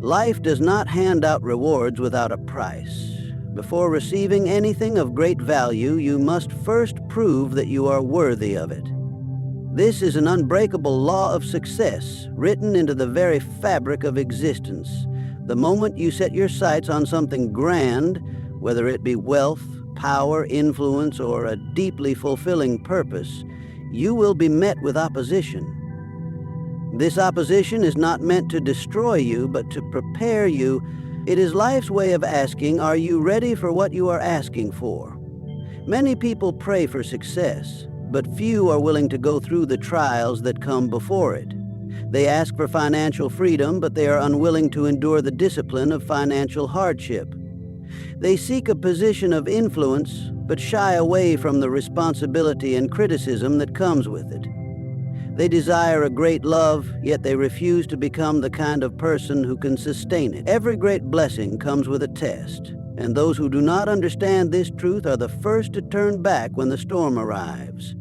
Life does not hand out rewards without a price. Before receiving anything of great value, you must first prove that you are worthy of it. This is an unbreakable law of success, written into the very fabric of existence. The moment you set your sights on something grand, whether it be wealth, power, influence, or a deeply fulfilling purpose, you will be met with opposition. This opposition is not meant to destroy you, but to prepare you. It is life's way of asking, are you ready for what you are asking for? Many people pray for success, but few are willing to go through the trials that come before it. They ask for financial freedom, but they are unwilling to endure the discipline of financial hardship. They seek a position of influence, but shy away from the responsibility and criticism that comes with it. They desire a great love, yet they refuse to become the kind of person who can sustain it. Every great blessing comes with a test, and those who do not understand this truth are the first to turn back when the storm arrives.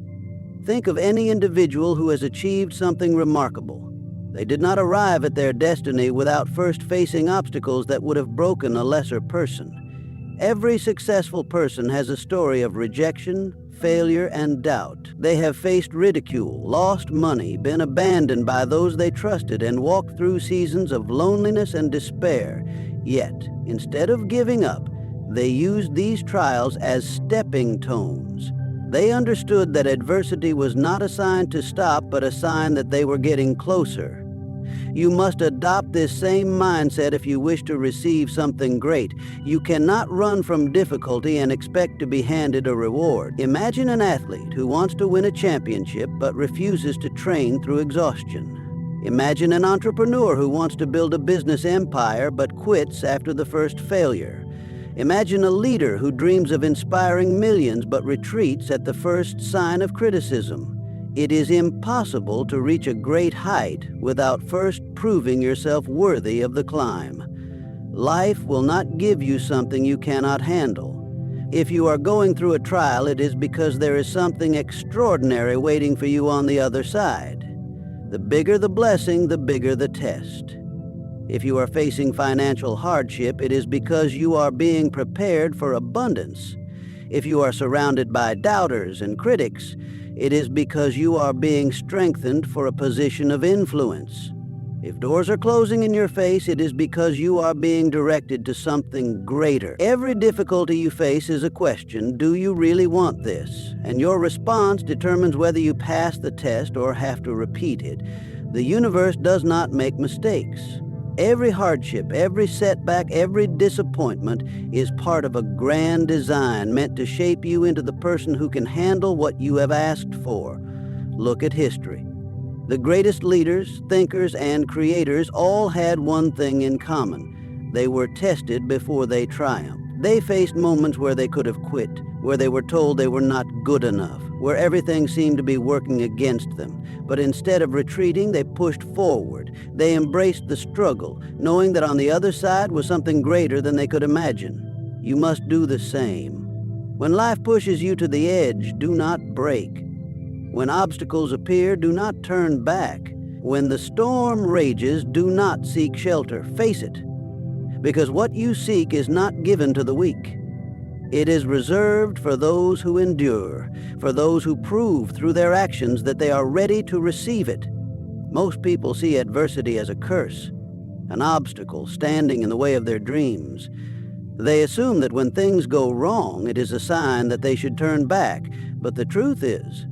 Think of any individual who has achieved something remarkable. They did not arrive at their destiny without first facing obstacles that would have broken a lesser person. Every successful person has a story of rejection, failure, and doubt. They have faced ridicule, lost money, been abandoned by those they trusted, and walked through seasons of loneliness and despair. Yet, instead of giving up, they used these trials as stepping stones. They understood that adversity was not a sign to stop, but a sign that they were getting closer. You must adopt this same mindset if you wish to receive something great. You cannot run from difficulty and expect to be handed a reward. Imagine an athlete who wants to win a championship but refuses to train through exhaustion. Imagine an entrepreneur who wants to build a business empire but quits after the first failure. Imagine a leader who dreams of inspiring millions but retreats at the first sign of criticism. It is impossible to reach a great height without first proving yourself worthy of the climb. Life will not give you something you cannot handle. If you are going through a trial, it is because there is something extraordinary waiting for you on the other side. The bigger the blessing, the bigger the test. If you are facing financial hardship, it is because you are being prepared for abundance. If you are surrounded by doubters and critics, it is because you are being strengthened for a position of influence. If doors are closing in your face, it is because you are being directed to something greater. Every difficulty you face is a question, do you really want this? And your response determines whether you pass the test or have to repeat it. The universe does not make mistakes. Every hardship, every setback, every disappointment is part of a grand design meant to shape you into the person who can handle what you have asked for. Look at history. The greatest leaders, thinkers, and creators all had one thing in common. They were tested before they triumphed. They faced moments where they could have quit, where they were told they were not good enough, where everything seemed to be working against them. But instead of retreating, they pushed forward. They embraced the struggle, knowing that on the other side was something greater than they could imagine. You must do the same. When life pushes you to the edge, do not break. When obstacles appear, do not turn back. When the storm rages, do not seek shelter. Face it. Because what you seek is not given to the weak. It is reserved for those who endure, for those who prove through their actions that they are ready to receive it. Most people see adversity as a curse, an obstacle standing in the way of their dreams. They assume that when things go wrong, it is a sign that they should turn back. But the truth is,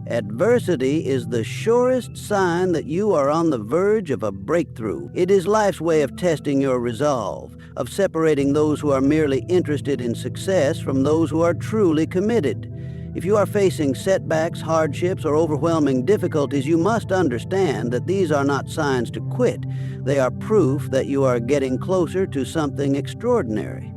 adversity is the surest sign that you are on the verge of a breakthrough. It is life's way of testing your resolve, of separating those who are merely interested in success from those who are truly committed. If you are facing setbacks, hardships, or overwhelming difficulties, you must understand that these are not signs to quit. They are proof that you are getting closer to something extraordinary.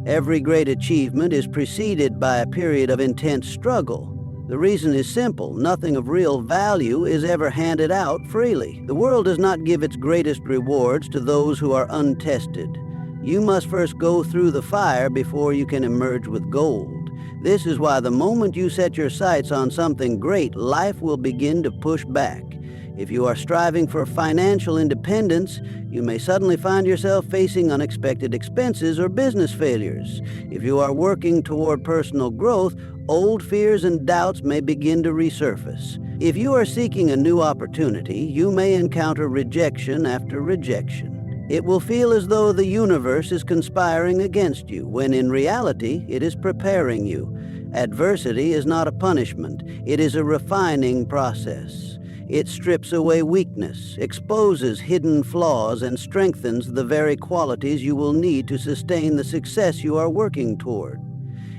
Every great achievement is preceded by a period of intense struggle. The reason is simple. Nothing of real value is ever handed out freely. The world does not give its greatest rewards to those who are untested. You must first go through the fire before you can emerge with gold. This is why the moment you set your sights on something great, life will begin to push back. If you are striving for financial independence, you may suddenly find yourself facing unexpected expenses or business failures. If you are working toward personal growth, old fears and doubts may begin to resurface. If you are seeking a new opportunity, you may encounter rejection after rejection. It will feel as though the universe is conspiring against you, when in reality, it is preparing you. Adversity is not a punishment. It is a refining process. It strips away weakness, exposes hidden flaws, and strengthens the very qualities you will need to sustain the success you are working toward.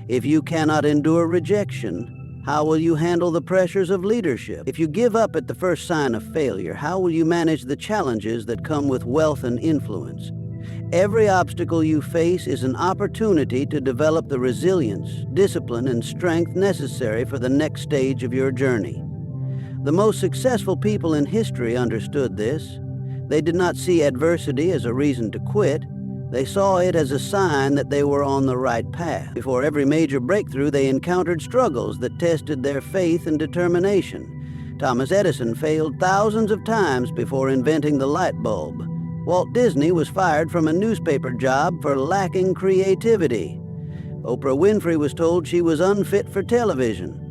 If you cannot endure rejection, how will you handle the pressures of leadership? If you give up at the first sign of failure, how will you manage the challenges that come with wealth and influence? Every obstacle you face is an opportunity to develop the resilience, discipline, and strength necessary for the next stage of your journey. The most successful people in history understood this. They did not see adversity as a reason to quit. They saw it as a sign that they were on the right path. Before every major breakthrough, they encountered struggles that tested their faith and determination. Thomas Edison failed thousands of times before inventing the light bulb. Walt Disney was fired from a newspaper job for lacking creativity. Oprah Winfrey was told she was unfit for television.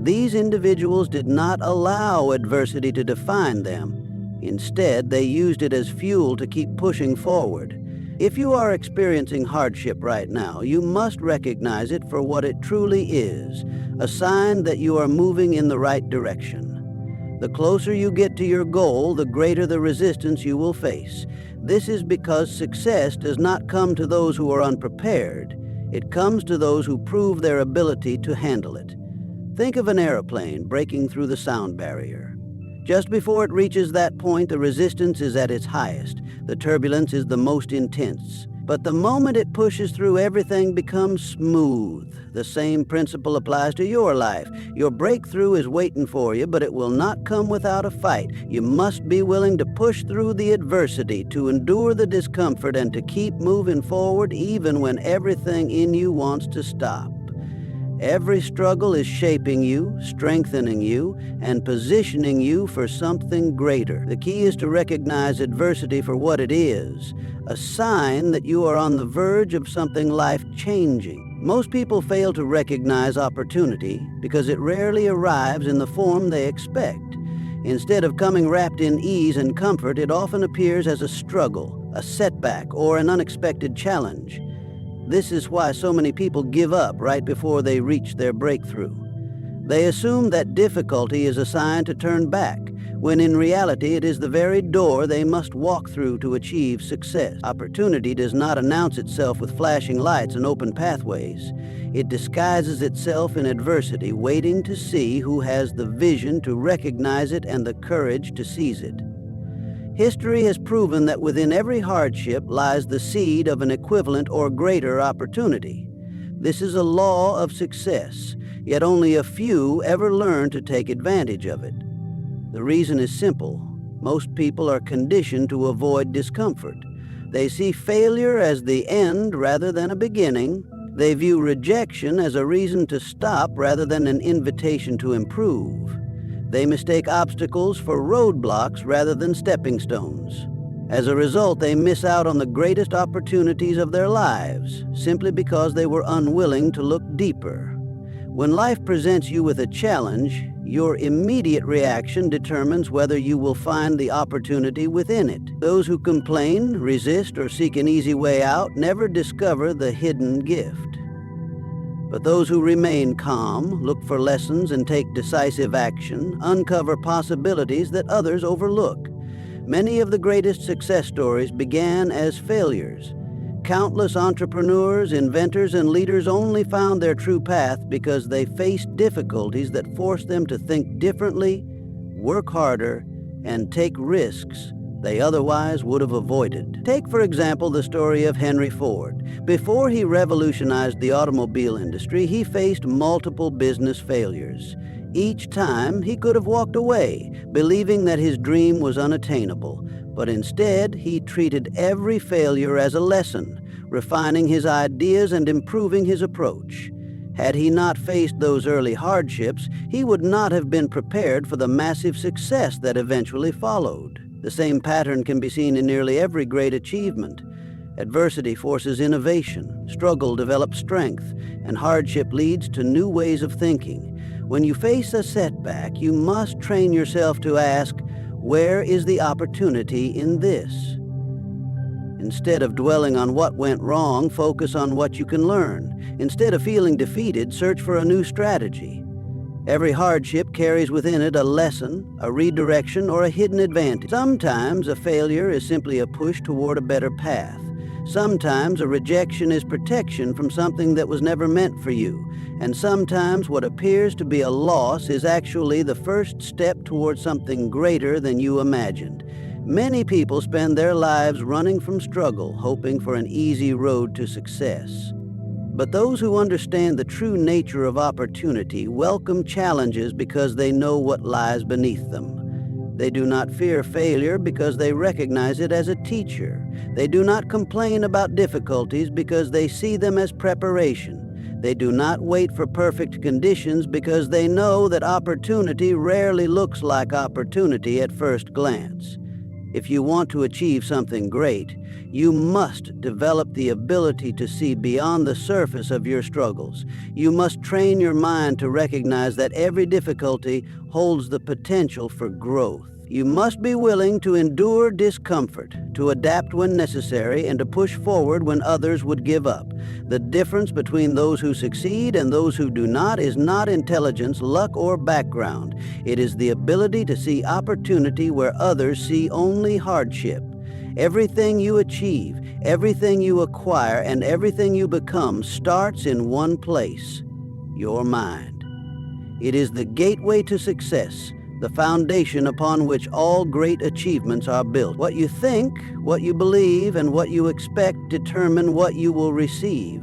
These individuals did not allow adversity to define them. Instead, they used it as fuel to keep pushing forward. If you are experiencing hardship right now, you must recognize it for what it truly is, a sign that you are moving in the right direction. The closer you get to your goal, the greater the resistance you will face. This is because success does not come to those who are unprepared. It comes to those who prove their ability to handle it. Think of an airplane breaking through the sound barrier. Just before it reaches that point, the resistance is at its highest. The turbulence is the most intense. But the moment it pushes through, everything becomes smooth. The same principle applies to your life. Your breakthrough is waiting for you, but it will not come without a fight. You must be willing to push through the adversity, to endure the discomfort, and to keep moving forward even when everything in you wants to stop. Every struggle is shaping you, strengthening you, and positioning you for something greater. The key is to recognize adversity for what it is, a sign that you are on the verge of something life-changing. Most people fail to recognize opportunity because it rarely arrives in the form they expect. Instead of coming wrapped in ease and comfort, it often appears as a struggle, a setback, or an unexpected challenge. This is why so many people give up right before they reach their breakthrough. They assume that difficulty is a sign to turn back, when in reality it is the very door they must walk through to achieve success. Opportunity does not announce itself with flashing lights and open pathways. It disguises itself in adversity, waiting to see who has the vision to recognize it and the courage to seize it. History has proven that within every hardship lies the seed of an equivalent or greater opportunity. This is a law of success, yet only a few ever learn to take advantage of it. The reason is simple. Most people are conditioned to avoid discomfort. They see failure as the end rather than a beginning. They view rejection as a reason to stop rather than an invitation to improve. They mistake obstacles for roadblocks rather than stepping stones. As a result, they miss out on the greatest opportunities of their lives, simply because they were unwilling to look deeper. When life presents you with a challenge, your immediate reaction determines whether you will find the opportunity within it. Those who complain, resist, or seek an easy way out never discover the hidden gift. But those who remain calm, look for lessons, and take decisive action uncover possibilities that others overlook. Many of the greatest success stories began as failures. Countless entrepreneurs, inventors, and leaders only found their true path because they faced difficulties that forced them to think differently, work harder, and take risks they otherwise would have avoided. Take, for example, the story of Henry Ford. Before he revolutionized the automobile industry, he faced multiple business failures. Each time, he could have walked away, believing that his dream was unattainable. But instead, he treated every failure as a lesson, refining his ideas and improving his approach. Had he not faced those early hardships, he would not have been prepared for the massive success that eventually followed. The same pattern can be seen in nearly every great achievement. Adversity forces innovation, struggle develops strength, and hardship leads to new ways of thinking. When you face a setback, you must train yourself to ask, where is the opportunity in this? Instead of dwelling on what went wrong, focus on what you can learn. Instead of feeling defeated, search for a new strategy. Every hardship carries within it a lesson, a redirection, or a hidden advantage. Sometimes a failure is simply a push toward a better path. Sometimes a rejection is protection from something that was never meant for you. And sometimes what appears to be a loss is actually the first step toward something greater than you imagined. Many people spend their lives running from struggle, hoping for an easy road to success. But those who understand the true nature of opportunity welcome challenges because they know what lies beneath them. They do not fear failure because they recognize it as a teacher. They do not complain about difficulties because they see them as preparation. They do not wait for perfect conditions because they know that opportunity rarely looks like opportunity at first glance. If you want to achieve something great, you must develop the ability to see beyond the surface of your struggles. You must train your mind to recognize that every difficulty holds the potential for growth. You must be willing to endure discomfort, to adapt when necessary, and to push forward when others would give up. The difference between those who succeed and those who do not is not intelligence, luck, or background. It is the ability to see opportunity where others see only hardship. Everything you achieve, everything you acquire, and everything you become starts in one place: your mind. It is the gateway to success, the foundation upon which all great achievements are built. What you think, what you believe, and what you expect determine what you will receive.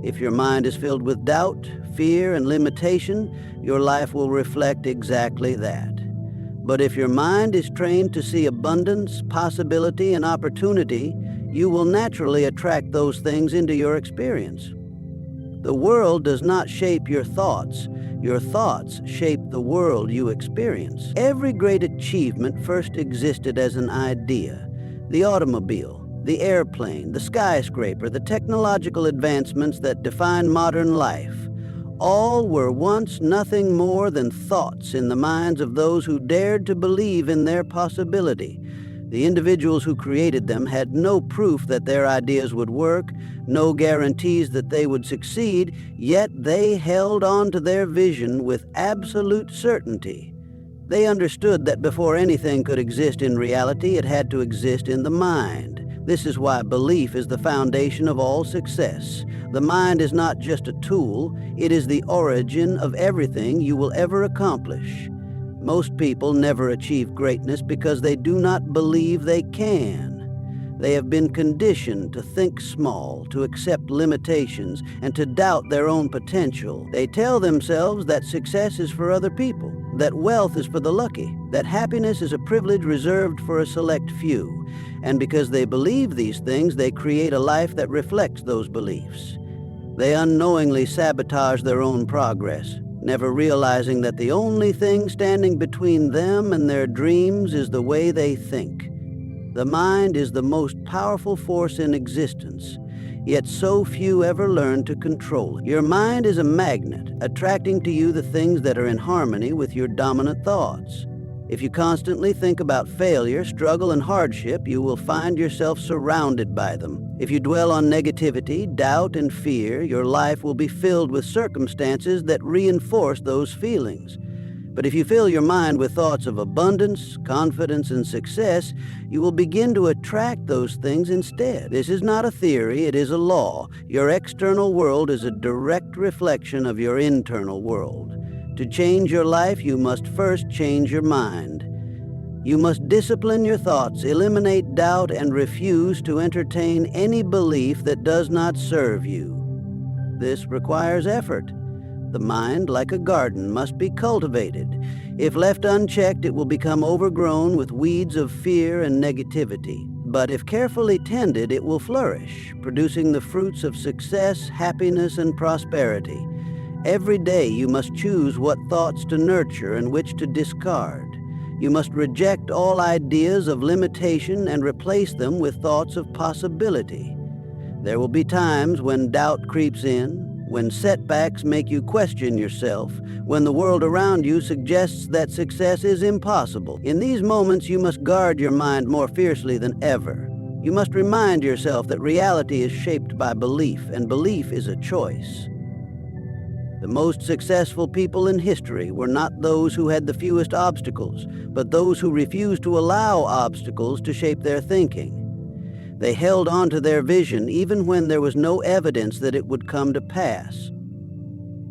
If your mind is filled with doubt, fear, and limitation, your life will reflect exactly that. But if your mind is trained to see abundance, possibility, and opportunity, you will naturally attract those things into your experience. The world does not shape your thoughts. Your thoughts shape the world you experience. Every great achievement first existed as an idea. The automobile, the airplane, the skyscraper, the technological advancements that define modern life, all were once nothing more than thoughts in the minds of those who dared to believe in their possibility. The individuals who created them had no proof that their ideas would work, no guarantees that they would succeed, yet they held on to their vision with absolute certainty. They understood that before anything could exist in reality, it had to exist in the mind. This is why belief is the foundation of all success. The mind is not just a tool, it is the origin of everything you will ever accomplish. Most people never achieve greatness because they do not believe they can. They have been conditioned to think small, to accept limitations, and to doubt their own potential. They tell themselves that success is for other people, that wealth is for the lucky, that happiness is a privilege reserved for a select few. And because they believe these things, they create a life that reflects those beliefs. They unknowingly sabotage their own progress, never realizing that the only thing standing between them and their dreams is the way they think. The mind is the most powerful force in existence, yet so few ever learn to control it. Your mind is a magnet, attracting to you the things that are in harmony with your dominant thoughts. If you constantly think about failure, struggle, and hardship, you will find yourself surrounded by them. If you dwell on negativity, doubt, and fear, your life will be filled with circumstances that reinforce those feelings. But if you fill your mind with thoughts of abundance, confidence, and success, you will begin to attract those things instead. This is not a theory, it is a law. Your external world is a direct reflection of your internal world. To change your life, you must first change your mind. You must discipline your thoughts, eliminate doubt, and refuse to entertain any belief that does not serve you. This requires effort. The mind, like a garden, must be cultivated. If left unchecked, it will become overgrown with weeds of fear and negativity. But if carefully tended, it will flourish, producing the fruits of success, happiness, and prosperity. Every day you must choose what thoughts to nurture and which to discard. You must reject all ideas of limitation and replace them with thoughts of possibility. There will be times when doubt creeps in, when setbacks make you question yourself, when the world around you suggests that success is impossible. In these moments, you must guard your mind more fiercely than ever. You must remind yourself that reality is shaped by belief, and belief is a choice. The most successful people in history were not those who had the fewest obstacles, but those who refused to allow obstacles to shape their thinking. They held on to their vision even when there was no evidence that it would come to pass.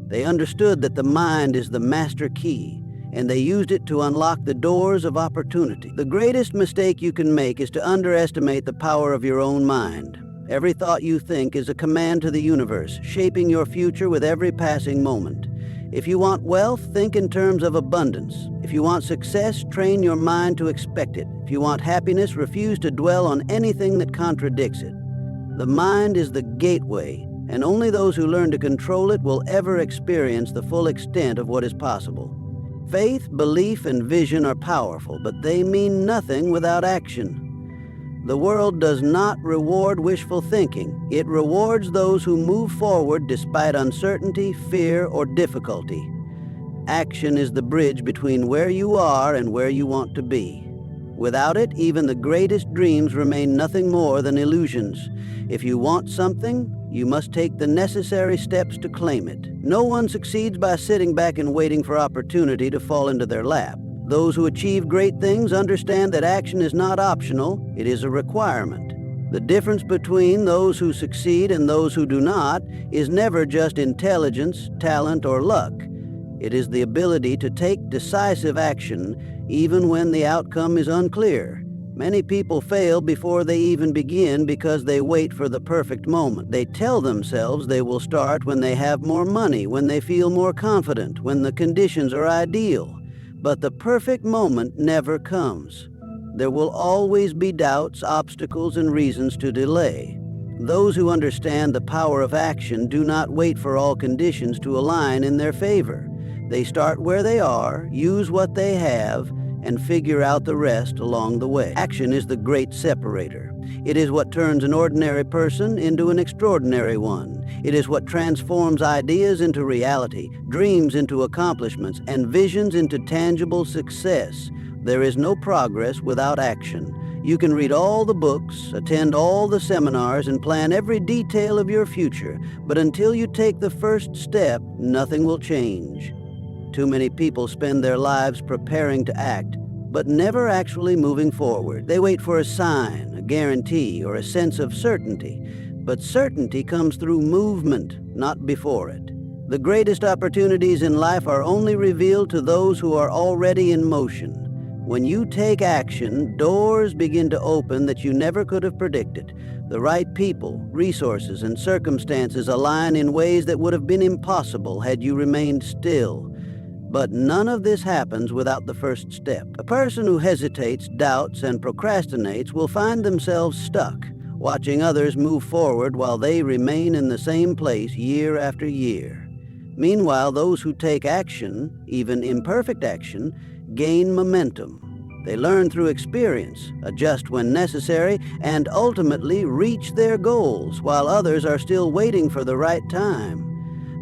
They understood that the mind is the master key, and they used it to unlock the doors of opportunity. The greatest mistake you can make is to underestimate the power of your own mind. Every thought you think is a command to the universe, shaping your future with every passing moment. If you want wealth, think in terms of abundance. If you want success, train your mind to expect it. If you want happiness, refuse to dwell on anything that contradicts it. The mind is the gateway, and only those who learn to control it will ever experience the full extent of what is possible. Faith, belief, and vision are powerful, but they mean nothing without action. The world does not reward wishful thinking. It rewards those who move forward despite uncertainty, fear, or difficulty. Action is the bridge between where you are and where you want to be. Without it, even the greatest dreams remain nothing more than illusions. If you want something, you must take the necessary steps to claim it. No one succeeds by sitting back and waiting for opportunity to fall into their lap. Those who achieve great things understand that action is not optional, it is a requirement. The difference between those who succeed and those who do not is never just intelligence, talent, or luck. It is the ability to take decisive action even when the outcome is unclear. Many people fail before they even begin because they wait for the perfect moment. They tell themselves they will start when they have more money, when they feel more confident, when the conditions are ideal. But the perfect moment never comes. There will always be doubts, obstacles, and reasons to delay. Those who understand the power of action do not wait for all conditions to align in their favor. They start where they are, use what they have, and figure out the rest along the way. Action is the great separator. It is what turns an ordinary person into an extraordinary one. It is what transforms ideas into reality, dreams into accomplishments, and visions into tangible success. There is no progress without action. You can read all the books, attend all the seminars, and plan every detail of your future, but until you take the first step, nothing will change. Too many people spend their lives preparing to act, but never actually moving forward. They wait for a sign, a guarantee, or a sense of certainty. But certainty comes through movement, not before it. The greatest opportunities in life are only revealed to those who are already in motion. When you take action, doors begin to open that you never could have predicted. The right people, resources, and circumstances align in ways that would have been impossible had you remained still. But none of this happens without the first step. A person who hesitates, doubts, and procrastinates will find themselves stuck, watching others move forward while they remain in the same place year after year. Meanwhile, those who take action, even imperfect action, gain momentum. They learn through experience, adjust when necessary, and ultimately reach their goals, while others are still waiting for the right time.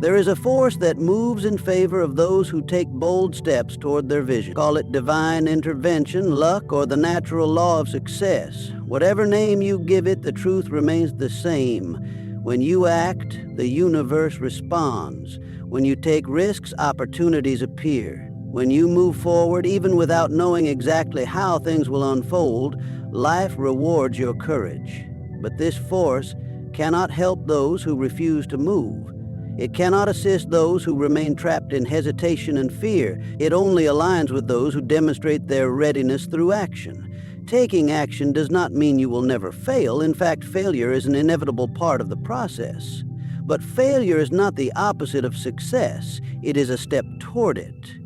There is a force that moves in favor of those who take bold steps toward their vision. Call it divine intervention, luck, or the natural law of success. Whatever name you give it, the truth remains the same. When you act, the universe responds. When you take risks, opportunities appear. When you move forward, even without knowing exactly how things will unfold, life rewards your courage. But this force cannot help those who refuse to move. It cannot assist those who remain trapped in hesitation and fear. It only aligns with those who demonstrate their readiness through action. Taking action does not mean you will never fail. In fact, failure is an inevitable part of the process. But failure is not the opposite of success. It is a step toward it.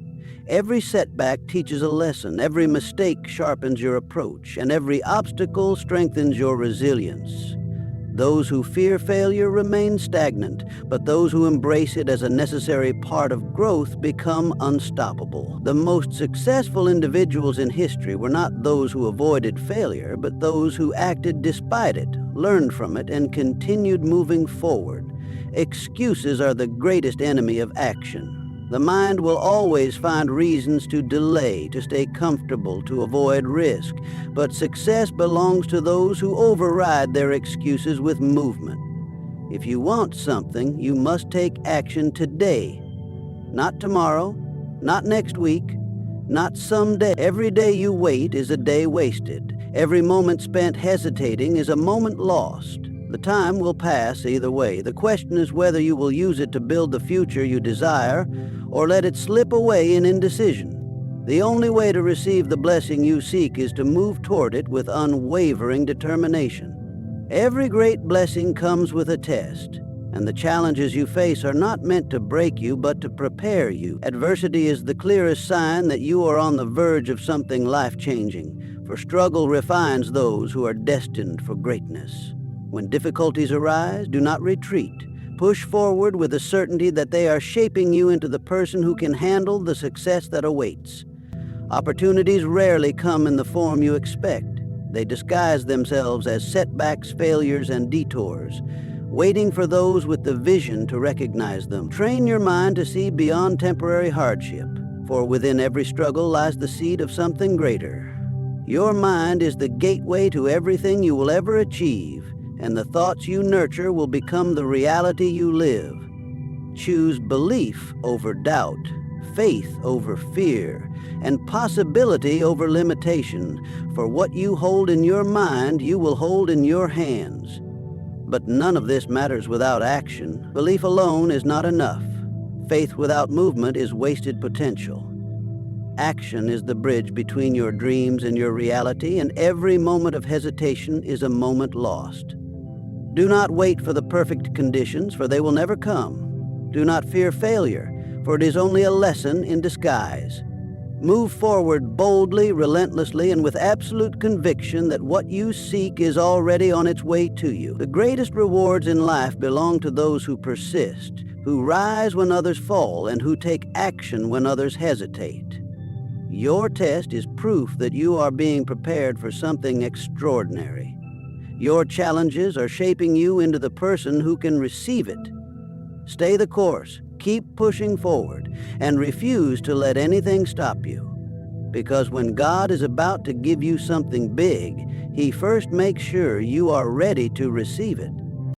Every setback teaches a lesson. Every mistake sharpens your approach, and every obstacle strengthens your resilience. Those who fear failure remain stagnant, but those who embrace it as a necessary part of growth become unstoppable. The most successful individuals in history were not those who avoided failure, but those who acted despite it, learned from it, and continued moving forward. Excuses are the greatest enemy of action. The mind will always find reasons to delay, to stay comfortable, to avoid risk. But success belongs to those who override their excuses with movement. If you want something, you must take action today. Not tomorrow, not next week, not someday. Every day you wait is a day wasted. Every moment spent hesitating is a moment lost. The time will pass either way. The question is whether you will use it to build the future you desire or let it slip away in indecision. The only way to receive the blessing you seek is to move toward it with unwavering determination. Every great blessing comes with a test, and the challenges you face are not meant to break you but to prepare you. Adversity is the clearest sign that you are on the verge of something life-changing, for struggle refines those who are destined for greatness. When difficulties arise, do not retreat. Push forward with the certainty that they are shaping you into the person who can handle the success that awaits. Opportunities rarely come in the form you expect. They disguise themselves as setbacks, failures, and detours, waiting for those with the vision to recognize them. Train your mind to see beyond temporary hardship, for within every struggle lies the seed of something greater. Your mind is the gateway to everything you will ever achieve, and the thoughts you nurture will become the reality you live. Choose belief over doubt, faith over fear, and possibility over limitation, for what you hold in your mind, you will hold in your hands. But none of this matters without action. Belief alone is not enough. Faith without movement is wasted potential. Action is the bridge between your dreams and your reality, and every moment of hesitation is a moment lost. Do not wait for the perfect conditions, for they will never come. Do not fear failure, for it is only a lesson in disguise. Move forward boldly, relentlessly, and with absolute conviction that what you seek is already on its way to you. The greatest rewards in life belong to those who persist, who rise when others fall, and who take action when others hesitate. Your test is proof that you are being prepared for something extraordinary. Your challenges are shaping you into the person who can receive it. Stay the course, keep pushing forward, and refuse to let anything stop you. Because when God is about to give you something big, He first makes sure you are ready to receive it.